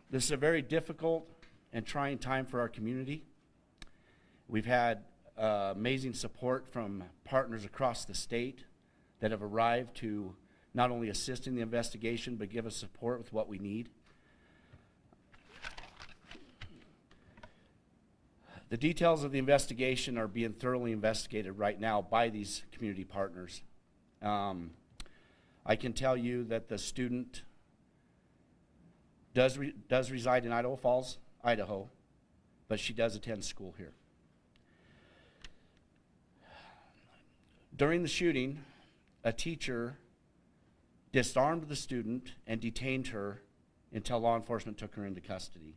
This is a very difficult and trying time for our community. We've had amazing support from partners across the state that have arrived to not only assist in the investigation, but give us support with what we need. The details of the investigation are being thoroughly investigated right now by these community partners. I can tell you that the student does reside in Idaho Falls, Idaho, but she does attend school here. During the shooting, a teacher disarmed the student and detained her until law enforcement took her into custody.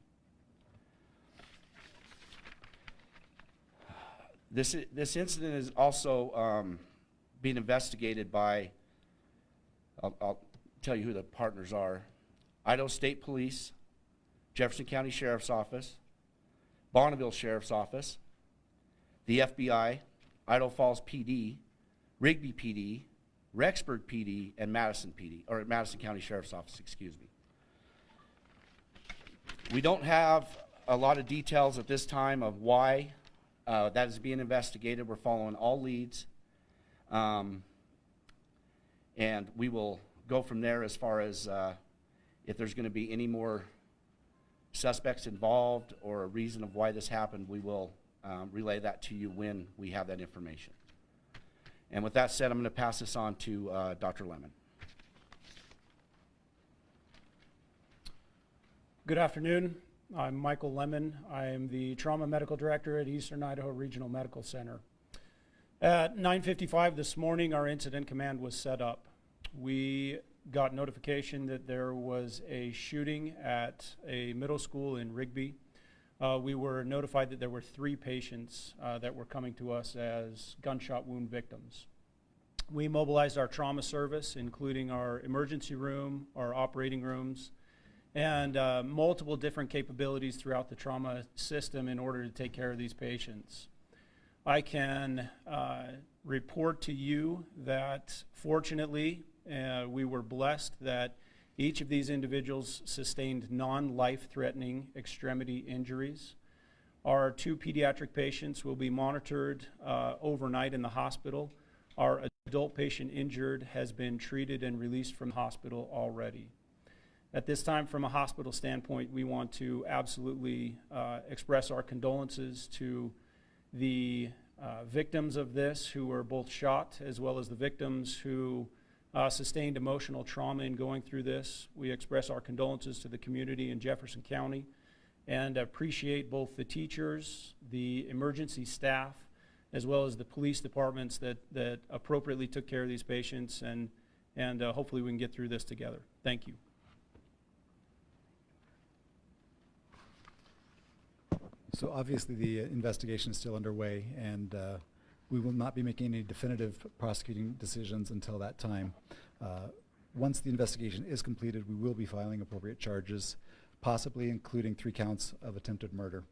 This incident is also being investigated by, I'll tell you who the partners are: Idaho State Police, Jefferson County Sheriff's Office, Bonneville Sheriff's Office, the FBI, Idaho Falls PD, Rigby PD, Rexburg PD, and Madison PD, or Madison County Sheriff's Office, excuse me. We don't have a lot of details at this time of why that is being investigated. We're following all leads, and we will go from there as far as if there's going to be any more suspects involved or a reason of why this happened. We will relay that to you when we have that information. And with that said, I'm going to pass this on to Dr. Lemon. Good afternoon. I'm Michael Lemon. I am the Trauma Medical Director at Eastern Idaho Regional Medical Center. At 9:55 this morning, our incident command was set up. We got notification that there was a shooting at a middle school in Rigby. We were notified that there were 3 patients that were coming to us as gunshot wound victims. We mobilized our trauma service, including our emergency room, our operating rooms, and multiple different capabilities throughout the trauma system in order to take care of these patients. I can report to you that fortunately we were blessed that each of these individuals sustained non-life-threatening extremity injuries. Our 2 pediatric patients will be monitored overnight in the hospital. Our adult patient injured has been treated and released from the hospital already. At this time, from a hospital standpoint, we want to absolutely express our condolences to the victims of this who were both shot, as well as the victims who sustained emotional trauma in going through this. We express our condolences to the community in Jefferson County and appreciate both the teachers, the emergency staff, as well as the police departments that appropriately took care of these patients, and hopefully we can get through this together. Thank you. So obviously the investigation is still underway, and we will not be making any definitive prosecuting decisions until that time. Once the investigation is completed, we will be filing appropriate charges, possibly including 3 counts of attempted murder,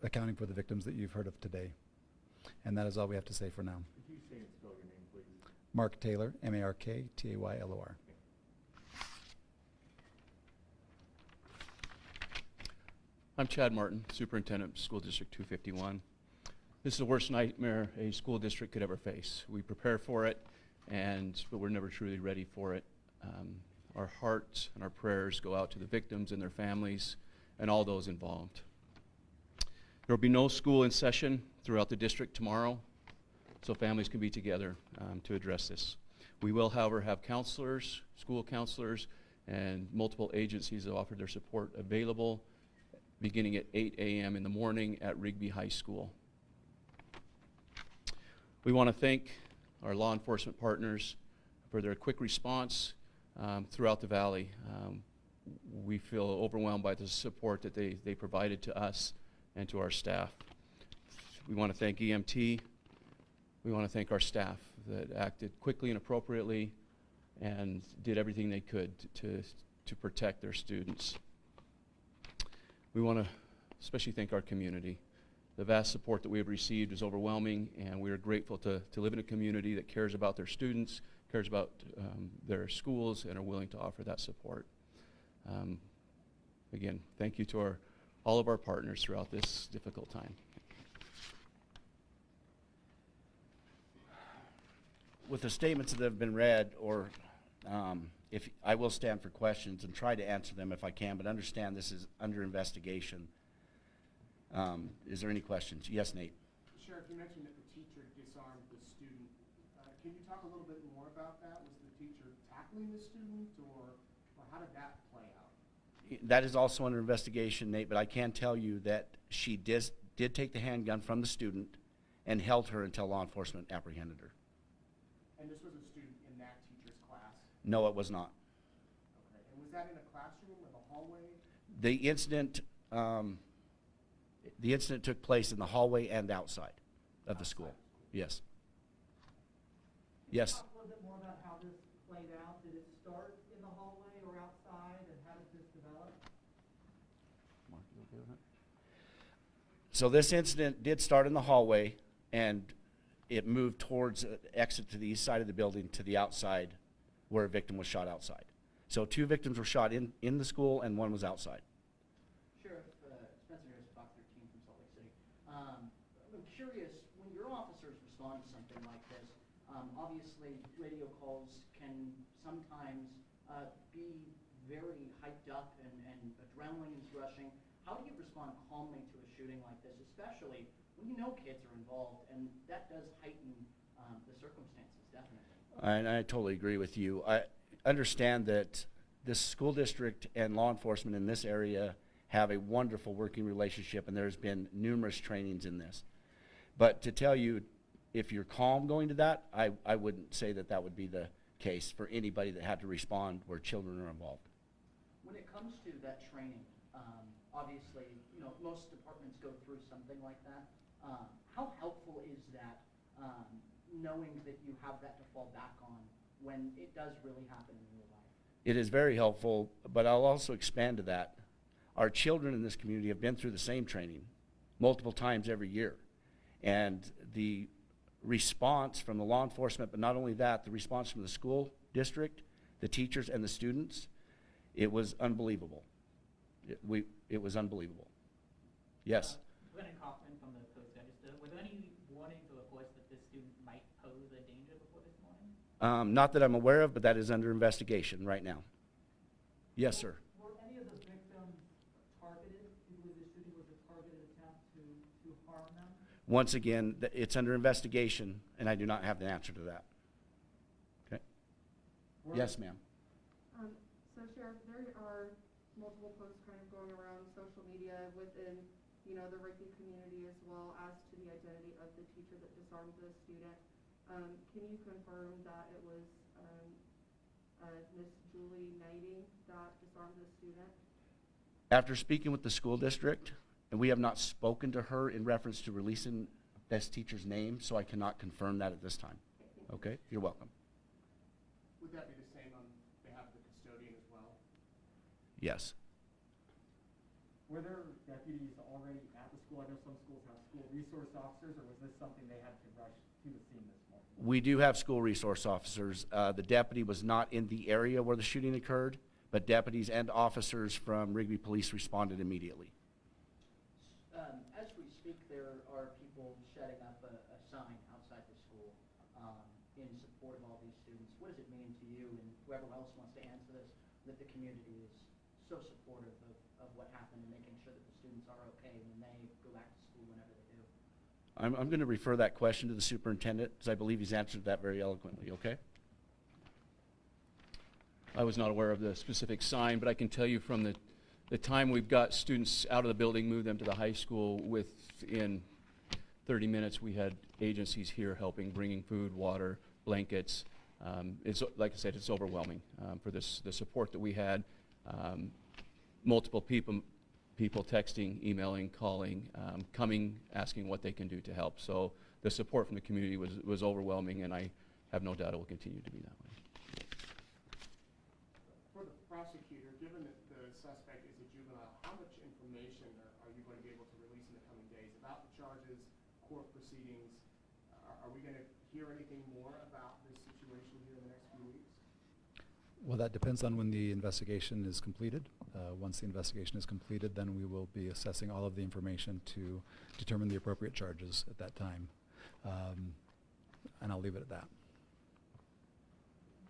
accounting for the victims that you've heard of today. And that is all we have to say for now. Could you say and spell your name, please? Mark Taylor, M-A-R-K-T-A-Y-L-O-R. I'm Chad Martin, Superintendent of School District 251. This is the worst nightmare a school district could ever face. We prepare for it, but we're never truly ready for it. Our hearts and our prayers go out to the victims and their families and all those involved. There will be no school in session throughout the district tomorrow, so families can be together to address this. We will, however, have counselors, school counselors, and multiple agencies that offer their support available beginning at 8 a.m. in the morning at Rigby High School. We want to thank our law enforcement partners for their quick response throughout the valley. We feel overwhelmed by the support that they provided to us and to our staff. We want to thank EMT. We want to thank our staff that acted quickly and appropriately and did everything they could to protect their students. We want to especially thank our community. The vast support that we have received is overwhelming, and we are grateful to live in a community that cares about their students, cares about their schools, and are willing to offer that support. again, thank you to all of our partners throughout this difficult time. With the statements that have been read, or if I will stand for questions and try to answer them if I can, but understand this is under investigation. Is there any questions? Yes, Nate. Sheriff, you mentioned that the teacher disarmed the student. Can you talk a little bit more about that? Was the teacher tackling the student, or how did that play out? That is also under investigation, Nate, but I can tell you that she did take the handgun from the student and held her until law enforcement apprehended her. And this was a student in that teacher's class? No, it was not. Okay. And was that in a classroom or the hallway? The incident took place in the hallway and outside of the school. Yes. Yes. Talk a little bit more about how this played out. Did it start in the hallway or outside, and how did this develop? Mark, you okay with that? So this incident did start in the hallway, and it moved towards an exit to the east side of the building to the outside where a victim was shot outside. So 2 victims were shot in the school and 1 was outside. Sheriff Spencer Harris, Fox 13 from Salt Lake City. I'm curious, when your officers respond to something like this, obviously radio calls can sometimes be very hyped up and adrenaline is rushing. How do you respond calmly to a shooting like this, especially when you know kids are involved, and that does heighten the circumstances, definitely? And I totally agree with you. I understand that this school district and law enforcement in this area have a wonderful working relationship, and there's been numerous trainings in this. But to tell you, if you're calm going to that, I wouldn't say that that would be the case for anybody that had to respond where children are involved. When it comes to that training, obviously, most departments go through something like that. How helpful is that, knowing that you have that to fall back on when it does really happen in real life? It is very helpful, but I'll also expand to that. Our children in this community have been through the same training multiple times every year. And the response from the law enforcement, but not only that, the response from the school district, the teachers, and the students, it was unbelievable. It was unbelievable. Yes? Lieutenant Kaufman from the Post-Register. Were there any warnings or reports that this student might pose a danger before this morning? Not that I'm aware of, but that is under investigation right now. Yes, sir. Were any of the victims targeted? Do you believe the shooting was a targeted attempt to harm them? Once again, it's under investigation, and I do not have the answer to that. Okay? Yes, ma'am. So Sheriff, there are multiple posts kind of going around social media within, the Rigby community as well as to the identity of the teacher that disarmed the student. Can you confirm that it was Miss Julie Knighting that disarmed the student? After speaking with the school district, and we have not spoken to her in reference to releasing this teacher's name, so I cannot confirm that at this time. Okay? You're welcome. Would that be the same on behalf of the custodian as well? Yes. Were there deputies already at the school? I know some schools have school resource officers, or was this something they had to rush to the scene this morning? We do have school resource officers. The deputy was not in the area where the shooting occurred, but deputies and officers from Rigby Police responded immediately. As we speak, there are people setting up a sign outside the school in support of all these students. What does it mean to you, and whoever else wants to answer this, that the community is so supportive of what happened and making sure that the students are okay when they go back to school whenever they do? I'm going to refer that question to the superintendent, because I believe he's answered that very eloquently, okay? I was not aware of the specific sign, but I can tell you from the time we've got students out of the building, moved them to the high school, within 30 minutes we had agencies here helping, bringing food, water, blankets. It's, like I said, it's overwhelming for the support that we had. Multiple people texting, emailing, calling, coming, asking what they can do to help. So the support from the community was overwhelming, and I have no doubt it will continue to be that way. For the prosecutor, given that the suspect is a juvenile, how much information are you going to be able to release in the coming days about the charges, court proceedings? Are we going to hear anything more about this situation here in the next few weeks? Well, that depends on when the investigation is completed. Once the investigation is completed, then we will be assessing all of the information to determine the appropriate charges at that time. And I'll leave it at that.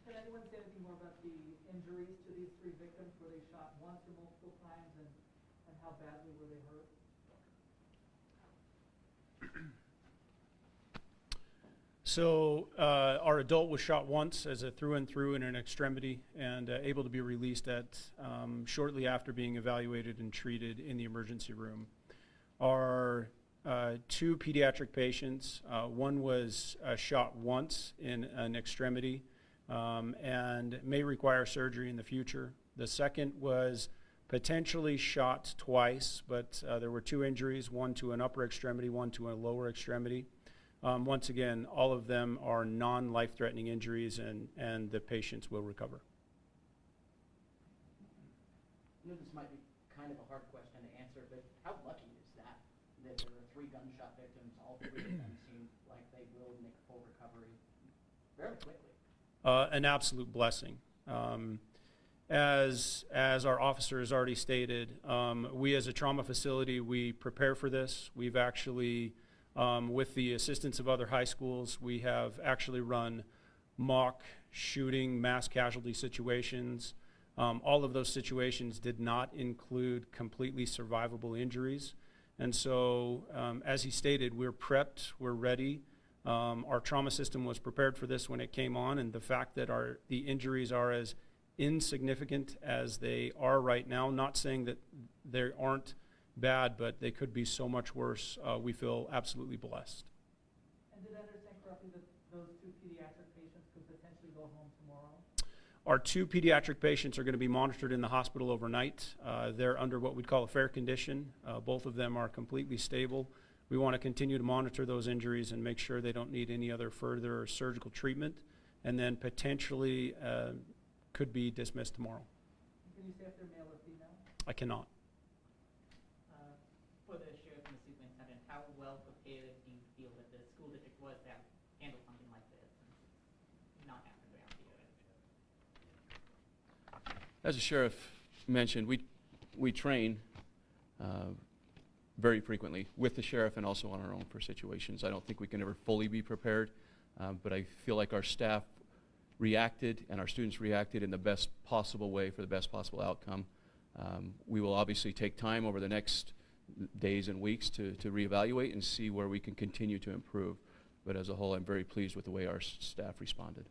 Can anyone say anything more about the injuries to these three victims? Were they shot once or multiple times, and how badly were they hurt? So our adult was shot once as a through and through in an extremity and able to be released at shortly after being evaluated and treated in the emergency room. Our two pediatric patients, one was shot once in an extremity and may require surgery in the future. The second was potentially shot twice, but there were two injuries, one to an upper extremity, one to a lower extremity. Once again, all of them are non-life-threatening injuries, and the patients will recover. I know this might be kind of a hard question to answer, but how lucky is that there were three gunshot victims, all three of them seem like they will make full recovery very quickly? An absolute blessing. As our officer has already stated, we as a trauma facility, we prepare for this. We've actually, with the assistance of other high schools, we have actually run mock shooting mass casualty situations. All of those situations did not include completely survivable injuries. And so, as he stated, we're prepped, we're ready. Our trauma system was prepared for this when it came on, and the fact that the injuries are as insignificant as they are right now, not saying that they aren't bad, but they could be so much worse. We feel absolutely blessed. And did I understand correctly that those two pediatric patients could potentially go home tomorrow? Our two pediatric patients are going to be monitored in the hospital overnight. They're under what we'd call a fair condition. Both of them are completely stable. We want to continue to monitor those injuries and make sure they don't need any other further surgical treatment, and then potentially could be dismissed tomorrow. Can you say if they're male or female? I cannot. For the sheriff and the superintendent, how well prepared do you feel that the school district was to handle something like this and not happen around here? As the sheriff mentioned, we train very frequently with the sheriff and also on our own for situations. I don't think we can ever fully be prepared, but I feel like our staff reacted and our students reacted in the best possible way for the best possible outcome. We will obviously take time over the next days and weeks to reevaluate and see where we can continue to improve. But as a whole, I'm very pleased with the way our staff responded.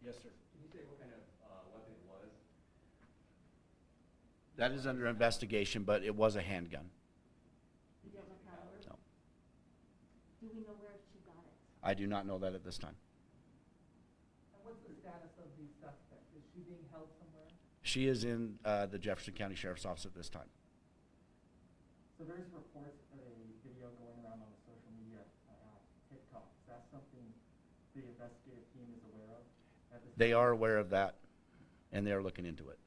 Yes, sir. Can you say what kind of weapon it was? That is under investigation, but it was a handgun. You don't know caliber? No. Do we know where she got it? I do not know that at this time. And what's the status of the suspect? Is she being held somewhere? She is in the Jefferson County Sheriff's Office at this time. So there's reports of a video going around on the social media, TikTok. Is that something the investigative team is aware of at this They time? are aware of that, and they are looking into it.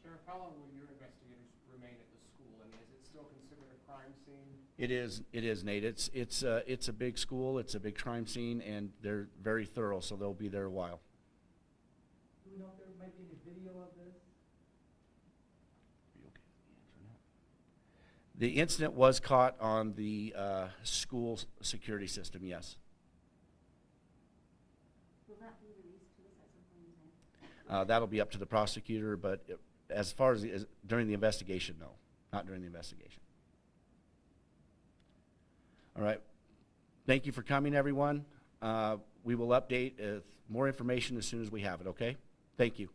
Sheriff, how long will your investigators remain at the school? I mean, is it still considered a crime scene? It is, Nate. It's a big school. It's a big crime scene, and they're very thorough, so they'll be there a while. Do we know if there might be any video of this? Are you okay with the answer now? The incident was caught on the school security system, yes. Will that be released to us at some point in time? That'll be up to the prosecutor, but as far as during the investigation, no. Not during the investigation. All right. Thank you for coming, everyone. We will update more information as soon as we have it, okay? Thank you.